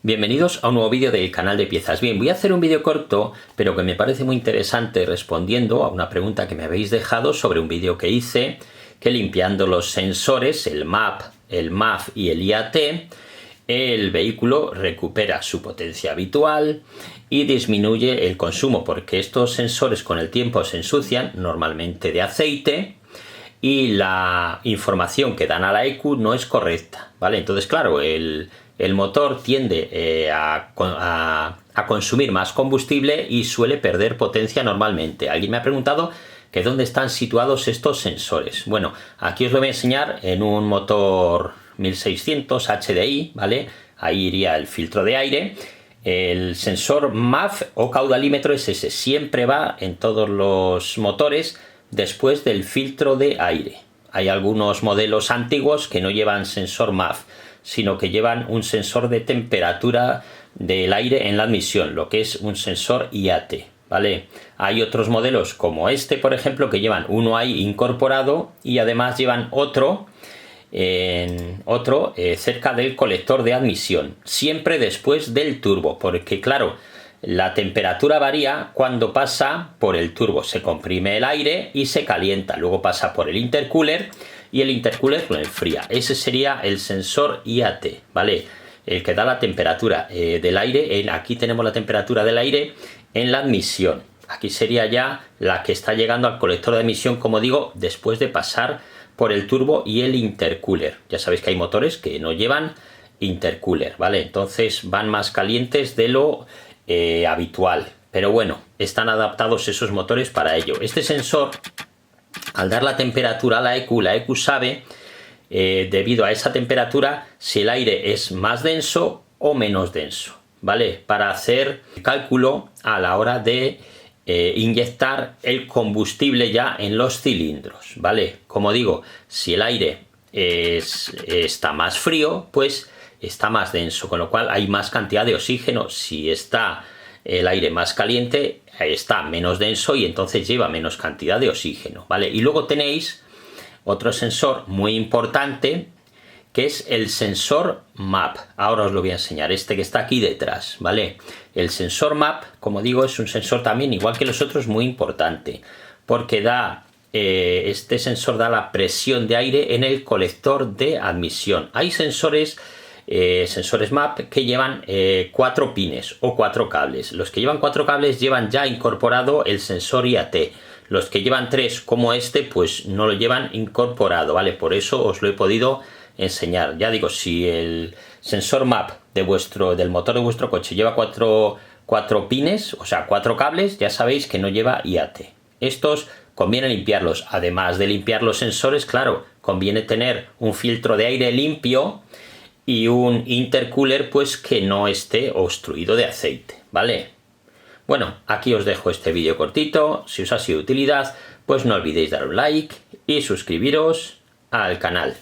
Bienvenidos a un nuevo vídeo del canal de piezas. Bien, voy a hacer un vídeo corto, pero que me parece muy interesante respondiendo a una pregunta que me habéis dejado sobre un vídeo que hice, que limpiando los sensores, el MAP, el MAF y el IAT, el vehículo recupera su potencia habitual y disminuye el consumo, porque estos sensores con el tiempo se ensucian, normalmente de aceite, y la información que dan a la ECU no es correcta, ¿vale? Entonces, claro, el motor tiende a consumir más combustible y suele perder potencia normalmente. Alguien me ha preguntado que dónde están situados estos sensores. Bueno, aquí os lo voy a enseñar en un motor 1600 HDI, ¿vale? Ahí iría el filtro de aire. El sensor MAF o caudalímetro es ese, siempre va en todos los motores después del filtro de aire. Hay algunos modelos antiguos que no llevan sensor MAF, sino que llevan un sensor de temperatura del aire en la admisión, lo que es un sensor IAT, ¿vale? Hay otros modelos como este, por ejemplo, que llevan uno ahí incorporado y además llevan otro cerca del colector de admisión, siempre después del turbo, porque claro, la temperatura varía cuando pasa por el turbo, se comprime el aire y se calienta, luego pasa por el intercooler y el intercooler lo enfría. Ese sería el sensor IAT, ¿vale? El que da la temperatura del aire. Aquí tenemos la temperatura del aire en la admisión. Aquí sería ya la que está llegando al colector de admisión, como digo, después de pasar por el turbo y el intercooler. Ya sabéis que hay motores que no llevan intercooler, ¿vale? Entonces van más calientes de lo habitual. Pero bueno, están adaptados esos motores para ello. Este sensor, al dar la temperatura a la ECU sabe, debido a esa temperatura, si el aire es más denso o menos denso, ¿vale? Para hacer el cálculo a la hora de inyectar el combustible ya en los cilindros, ¿vale? Como digo, si el aire está más frío, pues está más denso, con lo cual hay más cantidad de oxígeno. Si está el aire más caliente, está menos denso y entonces lleva menos cantidad de oxígeno, ¿vale? Y luego tenéis otro sensor muy importante, que es el sensor MAP. Ahora os lo voy a enseñar, este que está aquí detrás, ¿vale? El sensor MAP, como digo, es un sensor también, igual que los otros, muy importante, porque este sensor da la presión de aire en el colector de admisión. Hay sensores MAP que llevan 4 pines o 4 cables. Los que llevan 4 cables llevan ya incorporado el sensor IAT. Los que llevan 3, como este, pues no lo llevan incorporado, ¿vale? Por eso os lo he podido enseñar. Ya digo, si el sensor MAP del motor de vuestro coche lleva 4 pines, o sea 4 cables, ya sabéis que no lleva IAT. Estos conviene limpiarlos. Además de limpiar los sensores, claro, conviene tener un filtro de aire limpio y un intercooler pues que no esté obstruido de aceite, ¿vale? Bueno, aquí os dejo este vídeo cortito. Si os ha sido de utilidad, pues no olvidéis dar un like y suscribiros al canal.